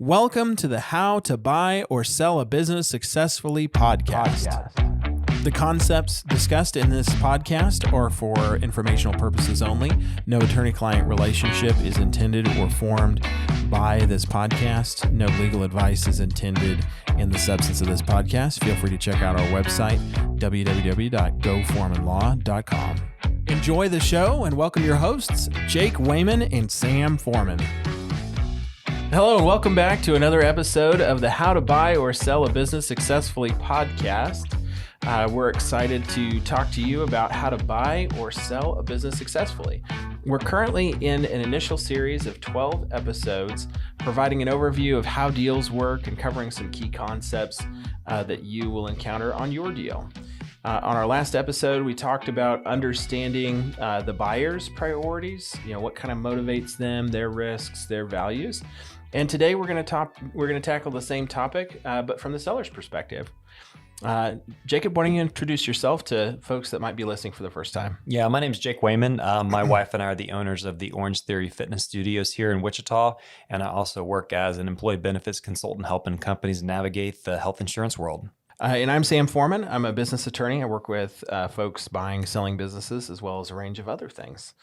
Welcome to the How to Buy or Sell a Business Successfully podcast. The concepts discussed in this podcast are for informational purposes only. No attorney-client relationship is intended or formed by this podcast. No legal advice is intended in the substance of this podcast. Feel free to check out our website, www.goforemanlaw.com. Enjoy the show and welcome your hosts, Jake Wayman and Sam Foreman. Hello and welcome back to another episode of the How to Buy or Sell a Business Successfully podcast. We're excited to talk to you about how to buy or sell a business successfully. We're currently in an initial series of 12 episodes, providing an overview of how deals work and covering some key concepts that you will encounter on your deal. On our last episode, we talked about understanding the buyer's priorities, what kind of motivates them, their risks, their values. And today we're going to tackle the same topic, but from the seller's perspective. Jacob, why don't you introduce yourself to folks that might be listening for the first time? Yeah, my name is Jake Wayman. My wife and I are the owners of the Orange Theory Fitness Studios here in Wichita, and I also work as an employee benefits consultant helping companies navigate the health insurance world. And I'm Sam Foreman. I'm a business attorney. I work with folks buying, selling businesses, as well as a range of other things.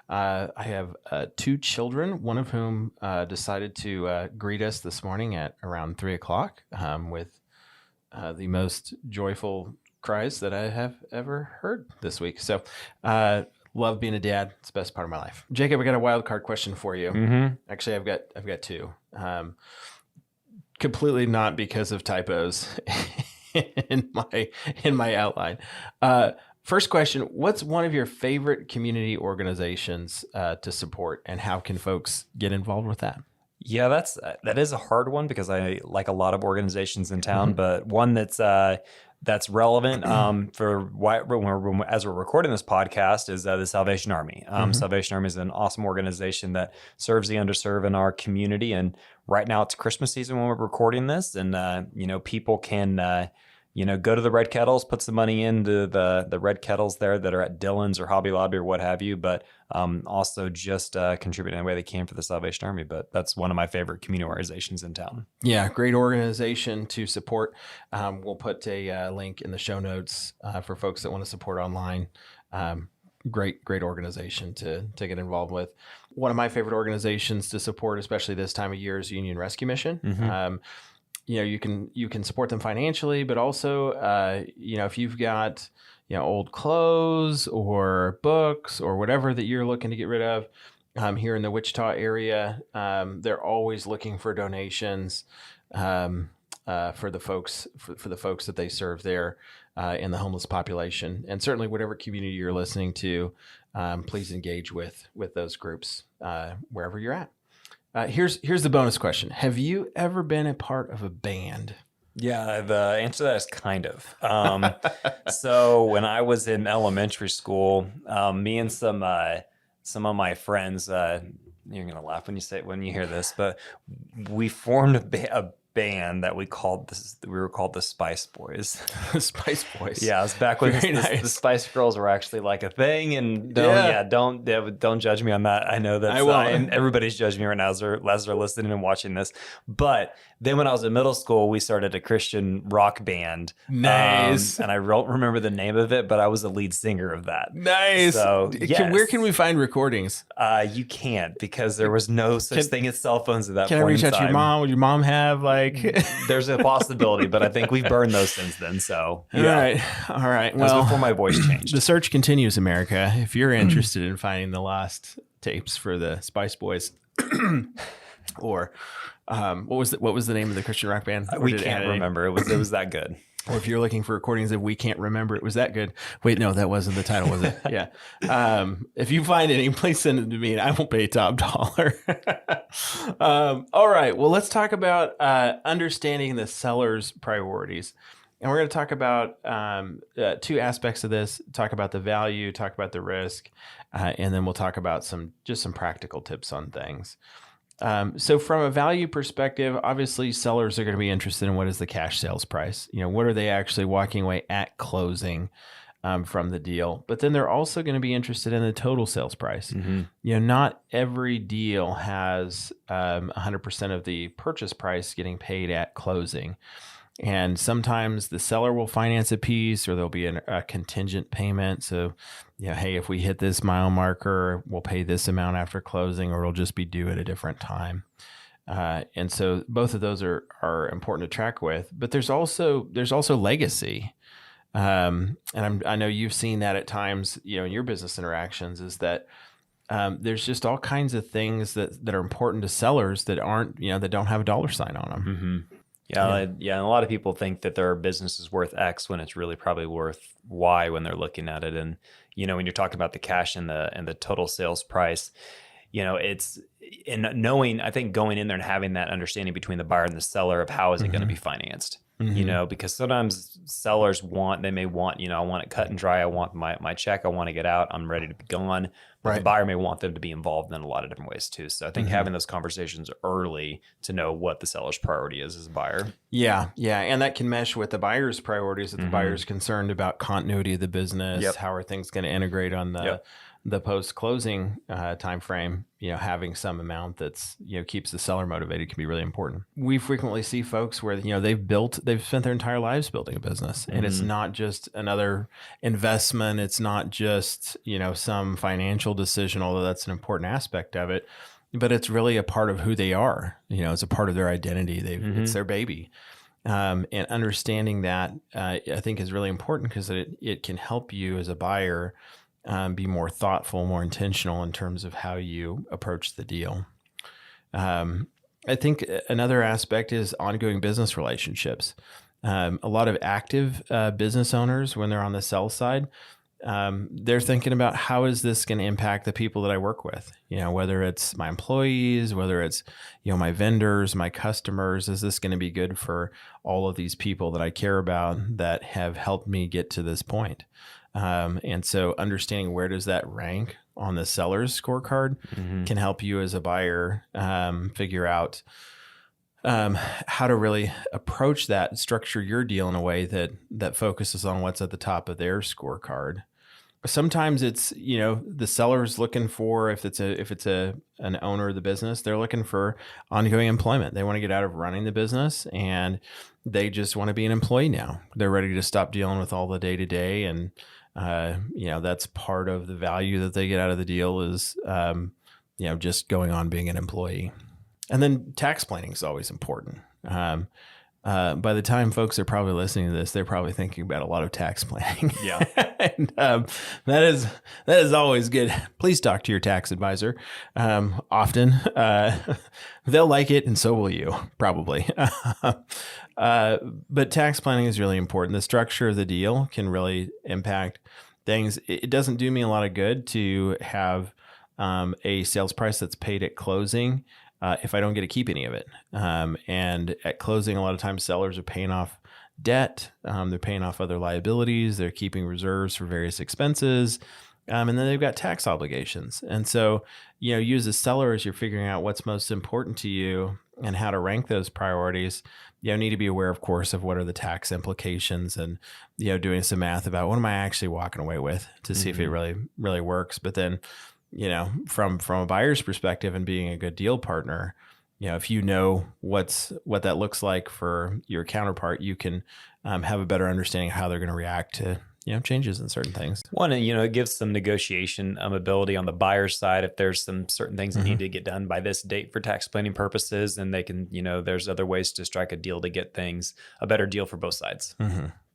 I have two children, one of whom decided to greet us this morning at around 3 o'clock with the most joyful cries that I have ever heard this week. So love being a dad. It's the best part of my life. Jacob, I got a wild card question for you. Mm-hmm. Actually, I've got two. Completely not because of typos in my outline. First question, what's one of your favorite community organizations to support, and how can folks get involved with that? Yeah, that is a hard one because I like a lot of organizations in town, but one that's relevant for as we're recording this podcast is the Salvation Army. Salvation Army is an awesome organization that serves the underserved in our community, and right now it's Christmas season when we're recording this, and people can go to the Red Kettles, put some money into the Red Kettles there that are at Dillon's or Hobby Lobby or what have you, but also just contribute any way they can for the Salvation Army. But that's one of my favorite community organizations in town. Yeah, great organization to support. We'll put a link in the show notes for folks that want to support online. Great organization to get involved with. One of my favorite organizations to support, especially this time of year, is Union Rescue Mission. Mm-hmm. You can support them financially, but also, if you've got, old clothes or books or whatever that you're looking to get rid of, here in the Wichita area, they're always looking for donations, for the folks that they serve there, in the homeless population. And certainly whatever community you're listening to, please engage with those groups, wherever you're at. Here's the bonus question. Have you ever been a part of a band? Yeah, the answer to that is kind of. So when I was in elementary school, me and some of my friends, you're gonna laugh when you hear this, but we formed a band that we were called the Spice Boys. The Spice Boys. Yeah, it was back when the Spice Girls were actually like a thing, and don't judge me on that. I know that and everybody's judging me right now as they're listening and watching this. But then when I was in middle school, we started a Christian rock band. Nice. And I don't remember the name of it, but I was the lead singer of that. Nice. So where can we find recordings? You can't, because there was no such thing as cell phones at that point. Can I reach out to your mom? Would your mom have There's a possibility, but I think we've burned those since then. So yeah. All right. Well, before my voice changed. The search continues, America. If you're interested in finding the lost tapes for the Spice Boys, or what was the name of the Christian rock band? We can't remember. It was that good. Or if you're looking for recordings of We Can't Remember, it was that good. Wait, no, that wasn't the title, was it? Yeah. If you find any, please send it to me and I won't pay top dollar. All right. Well, let's talk about understanding the seller's priorities. And we're going to talk about two aspects of this, talk about the value, talk about the risk, and then we'll talk about some practical tips on things. So from a value perspective, obviously sellers are going to be interested in what is the cash sales price. What are they actually walking away at closing from the deal. But then they're also going to be interested in the total sales price. Not every deal has 100% of the purchase price getting paid at closing. And sometimes the seller will finance a piece, or there'll be a contingent payment. So, hey, if we hit this mile marker, we'll pay this amount after closing, or it'll just be due at a different time. And so both of those are important to track with. But there's also legacy. And I know you've seen that at times, in your business interactions, is that there's just all kinds of things that are important to sellers that aren't, that don't have a dollar sign on them. Yeah. And a lot of people think that their business is worth X when it's really probably worth Y when they're looking at it. And, when you're talking about the cash and the total sales price, it's in knowing, I think going in there and having that understanding between the buyer and the seller of how is it going to be financed, because sometimes sellers may want, I want it cut and dry. I want my check. I want to get out. I'm ready to be gone. But the buyer may want them to be involved in a lot of different ways too. So I think having those conversations early to know what the seller's priority is as a buyer. Yeah. Yeah. And that can mesh with the buyer's priorities if the buyer's concerned about continuity of the business. How are things going to integrate on the post-closing time frame? Having some amount that's, keeps the seller motivated can be really important. We frequently see folks where, they've spent their entire lives building a business, and it's not just another investment. It's not just, some financial decision, although that's an important aspect of it, but it's really a part of who they are. It's a part of their identity. It's their baby. And understanding that, I think is really important, because it can help you as a buyer be more thoughtful, more intentional in terms of how you approach the deal. I think another aspect is ongoing business relationships. A lot of active business owners, when they're on the sell side, they're thinking about, how is this going to impact the people that I work with? Whether it's my employees, whether it's, my vendors, my customers, is this going to be good for all of these people that I care about that have helped me get to this point? And so understanding where does that rank on the seller's scorecard can help you as a buyer figure out how to really approach that, structure your deal in a way that focuses on what's at the top of their scorecard. Sometimes it's, the seller's looking for, if it's an owner of the business, they're looking for ongoing employment. They want to get out of running the business, and they just want to be an employee now. They're ready to stop dealing with all the day-to-day, and that's part of the value that they get out of the deal is, just going on being an employee. And then tax planning is always important. By the time folks are probably listening to this, they're probably thinking about a lot of tax planning. Yeah. And that is always good. Please talk to your tax advisor often. They'll like it, and so will you, probably. But tax planning is really important. The structure of the deal can really impact things. It doesn't do me a lot of good to have a sales price that's paid at closing if I don't get to keep any of it. And at closing, a lot of times sellers are paying off debt. They're paying off other liabilities. They're keeping reserves for various expenses. And then they've got tax obligations. And so, you as a seller, as you're figuring out what's most important to you and how to rank those priorities, need to be aware, of course, of what are the tax implications, and, doing some math about what am I actually walking away with to see if it really, really works. But then, from a buyer's perspective and being a good deal partner, if you know what that looks like for your counterpart, you can have a better understanding of how they're going to react to changes in certain things. One, it gives some negotiation ability on the buyer's side. If there's some certain things that need to get done by this date for tax planning purposes, and they can, there's other ways to strike a deal to get things a better deal for both sides.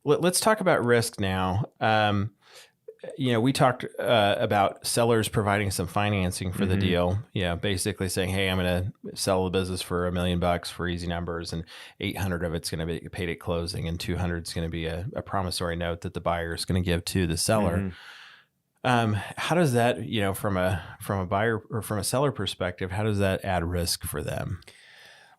Let's talk about risk now. We talked about sellers providing some financing for the deal. Basically saying, hey, I'm going to sell the business for $1 million for easy numbers, and 800 of it's going to be paid at closing, and 200 is going to be a promissory note that the buyer is going to give to the seller. How does that, from a buyer or from a seller perspective, how does that add risk for them?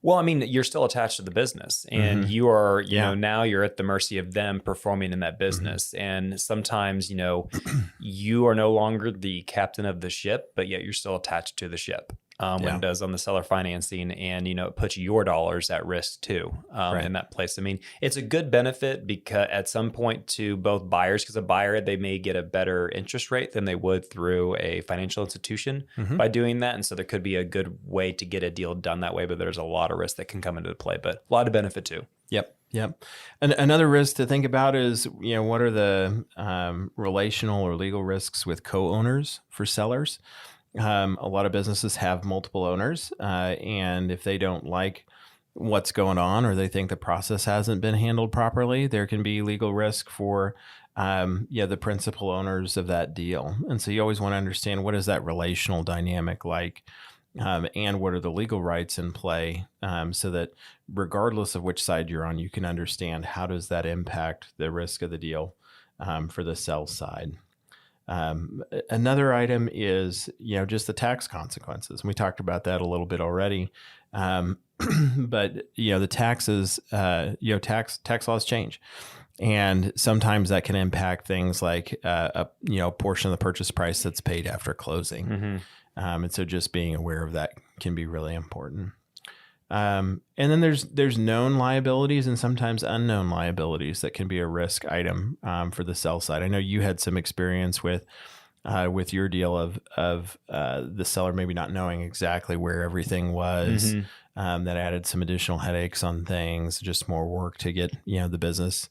Well, you're still attached to the business, and you are, now you're at the mercy of them performing in that business. And sometimes, you are no longer the captain of the ship, but yet you're still attached to the ship. when it does on the seller financing, and it puts your dollars at risk too in that place. I mean, it's a good benefit because at some point to both buyers, because a buyer, they may get a better interest rate than they would through a financial institution by doing that, and so there could be a good way to get a deal done that way. But there's a lot of risk that can come into play, but a lot of benefit too. Yep. And another risk to think about is, what are the relational or legal risks with co-owners for sellers? A lot of businesses have multiple owners, and if they don't like what's going on, or they think the process hasn't been handled properly, there can be legal risk for the principal owners of that deal. And so you always want to understand, what is that relational dynamic like? And what are the legal rights in play, so that regardless of which side you're on, you can understand how does that impact the risk of the deal for the sell side. Another item is, just the tax consequences. We talked about that a little bit already. But, the taxes, tax laws change. And sometimes that can impact things like, a portion of the purchase price that's paid after closing. And so just being aware of that can be really important. And then there's known liabilities and sometimes unknown liabilities that can be a risk item for the sell side. I know you had some experience with your deal of the seller maybe not knowing exactly where everything was. That added some additional headaches on things, just more work to get the business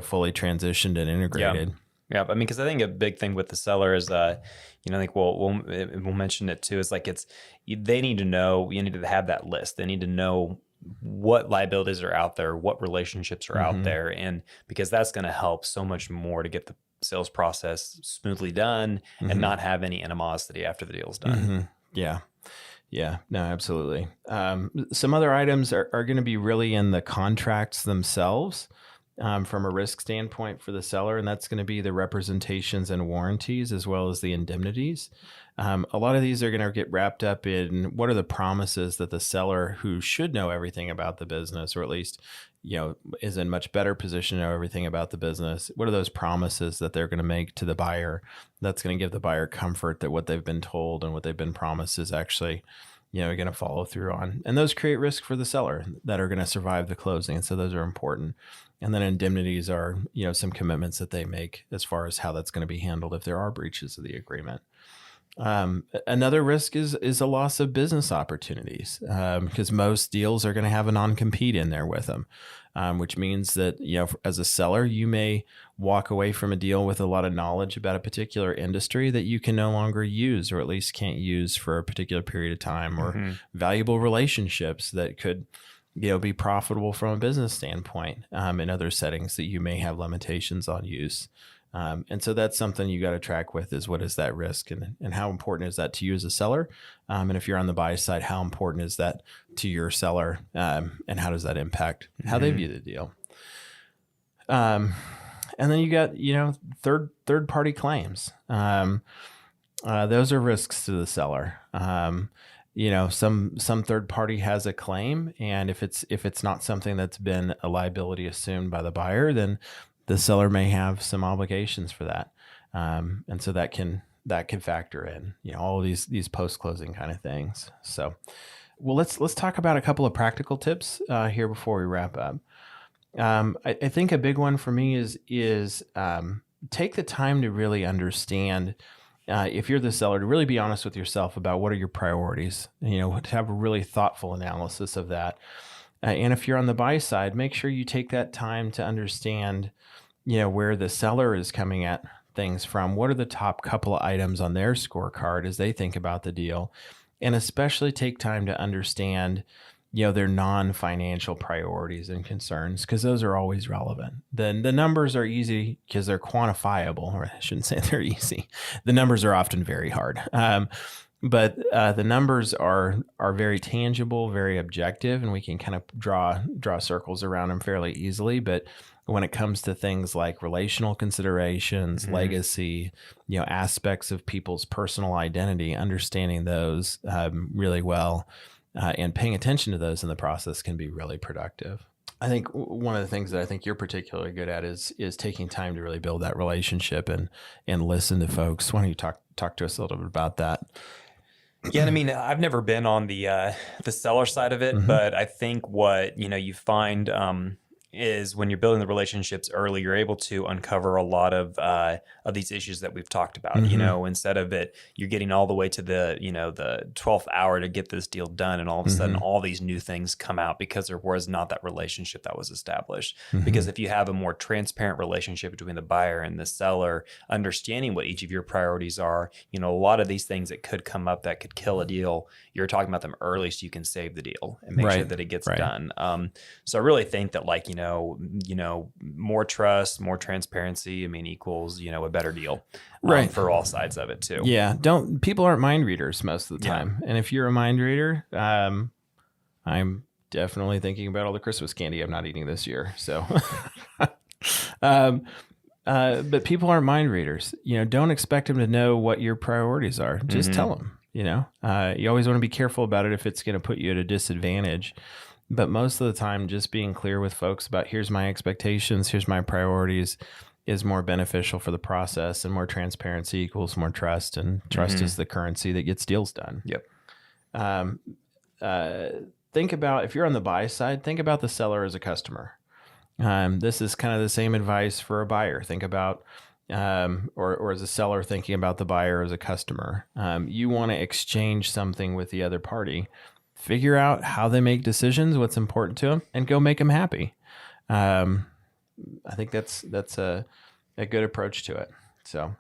fully transitioned and integrated. Yeah, I mean, because I think a big thing with the seller is, I think we'll mention it too. Is like they need to know. You need to have that list. They need to know what liabilities are out there, what relationships are out there, and because that's going to help so much more to get the sales process smoothly done and not have any animosity after the deal's done. Yeah, no, absolutely. Some other items are going to be really in the contracts themselves. From a risk standpoint for the seller, and that's going to be the representations and warranties as well as the indemnities. A lot of these are going to get wrapped up in what are the promises that the seller, who should know everything about the business, or at least is in much better position to know everything about the business. What are those promises that they're going to make to the buyer that's going to give the buyer comfort that what they've been told and what they've been promised is actually going to follow through on. And those create risk for the seller that are going to survive the closing. And so those are important. And then indemnities are, some commitments that they make as far as how that's going to be handled if there are breaches of the agreement. Another risk is a loss of business opportunities, because most deals are going to have a non-compete in there with them, which means that, as a seller, you may walk away from a deal with a lot of knowledge about a particular industry that you can no longer use, or at least can't use for a particular period of time, or valuable relationships that could be profitable from a business standpoint in other settings that you may have limitations on use. And so that's something you got to track with, is what is that risk, and how important is that to you as a seller? And if you're on the buy side, how important is that to your seller? And how does that impact how they view the deal? And then you got, third party claims. Those are risks to the seller. Some third party has a claim, and if it's not something that's been a liability assumed by the buyer, then the seller may have some obligations for that. And so that can factor in, all of these post-closing kind of things. So, well, let's talk about a couple of practical tips here before we wrap up. I think a big one for me is take the time to really understand, if you're the seller, to really be honest with yourself about what are your priorities, to have a really thoughtful analysis of that. And if you're on the buy side, make sure you take that time to understand, where the seller is coming at things from. What are the top couple of items on their scorecard as they think about the deal? And especially take time to understand, their non-financial priorities and concerns, because those are always relevant. The numbers are easy because they're quantifiable, or I shouldn't say they're easy. The numbers are often very hard. But the numbers are very tangible, very objective, and we can kind of draw circles around them fairly easily. But when it comes to things like relational considerations, legacy, aspects of people's personal identity, understanding those really well and paying attention to those in the process can be really productive. I think one of the things that I think you're particularly good at is taking time to really build that relationship and listen to folks. Why don't you talk to us a little bit about that? Yeah, and I mean, I've never been on the seller side of it, but I think what you find is when you're building the relationships early, you're able to uncover a lot of these issues that we've talked about. Instead of it, you're getting all the way to the 12th hour to get this deal done, and all of a sudden, all these new things come out because there was not that relationship that was established. Because if you have a more transparent relationship between the buyer and the seller, understanding what each of your priorities are, a lot of these things that could come up that could kill a deal, you're talking about them early so you can save the deal and make sure that it gets done. So I really think that more trust, more transparency, equals, a better deal for all sides of it too. Yeah. People aren't mind readers most of the time. And if you're a mind reader, I'm definitely thinking about all the Christmas candy I'm not eating this year. So, but people aren't mind readers. Don't expect them to know what your priorities are. Just tell them, you always want to be careful about it if it's going to put you at a disadvantage. But most of the time, just being clear with folks about here's my expectations, here's my priorities is more beneficial for the process, and more transparency equals more trust, and trust is the currency that gets deals done. Yep. Think about, if you're on the buy side, think about the seller as a customer. This is kind of the same advice for a buyer. Think about, or as a seller thinking about the buyer as a customer. You want to exchange something with the other party. Figure out how they make decisions, what's important to them, and go make them happy. I think that's a good approach to it. So,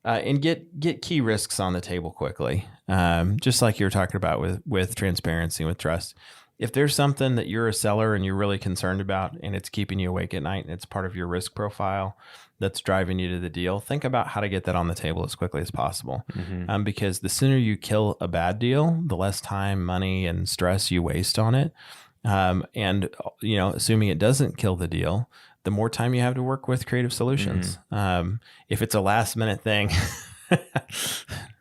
and get key risks on the table quickly. Just like you were talking about with transparency, with trust. If there's something that you're a seller and you're really concerned about, and it's keeping you awake at night, and it's part of your risk profile that's driving you to the deal, think about how to get that on the table as quickly as possible. Because the sooner you kill a bad deal, the less time, money, and stress you waste on it. And assuming it doesn't kill the deal, the more time you have to work with creative solutions. If it's a last minute thing,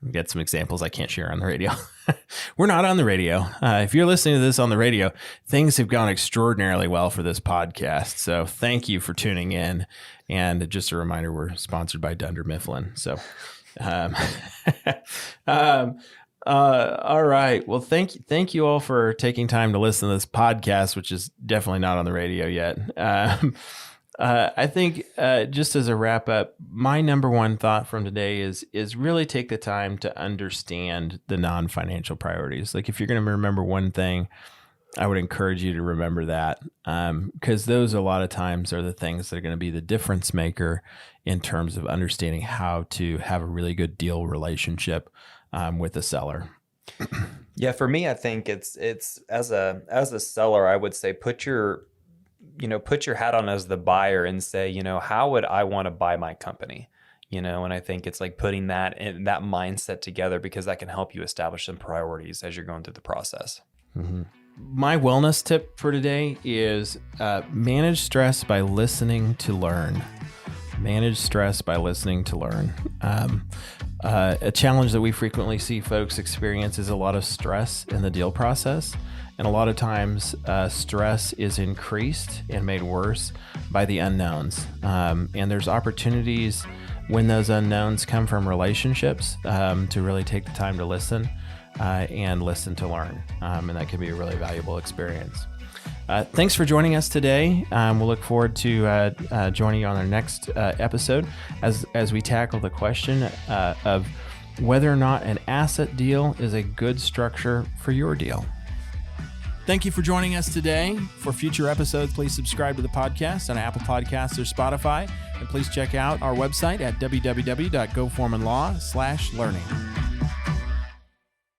we've got some examples I can't share on the radio. We're not on the radio. If you're listening to this on the radio, things have gone extraordinarily well for this podcast. So thank you for tuning in. And just a reminder, we're sponsored by Dunder Mifflin. So, all right. Well, thank you all for taking time to listen to this podcast, which is definitely not on the radio yet. I think just as a wrap up, my number one thought from today is really take the time to understand the non-financial priorities. Like if you're going to remember one thing, I would encourage you to remember that, because those a lot of times are the things that are going to be the difference maker in terms of understanding how to have a really good deal relationship with the seller. Yeah, for me, I think it's as a seller, I would say put your hat on as the buyer and say, how would I want to buy my company? And I think it's like putting that mindset together, because that can help you establish some priorities as you're going through the process. My wellness tip for today is manage stress by listening to learn. Manage stress by listening to learn. A challenge that we frequently see folks experience is a lot of stress in the deal process. And a lot of times stress is increased and made worse by the unknowns. And there's opportunities when those unknowns come from relationships to really take the time to listen and listen to learn. And that can be a really valuable experience. Thanks for joining us today. We'll look forward to joining you on our next episode as we tackle the question of whether or not an asset deal is a good structure for your deal. Thank you for joining us today. For future episodes, please subscribe to the podcast on Apple Podcasts or Spotify. And please check out our website at www.goforemanlaw.com/learning.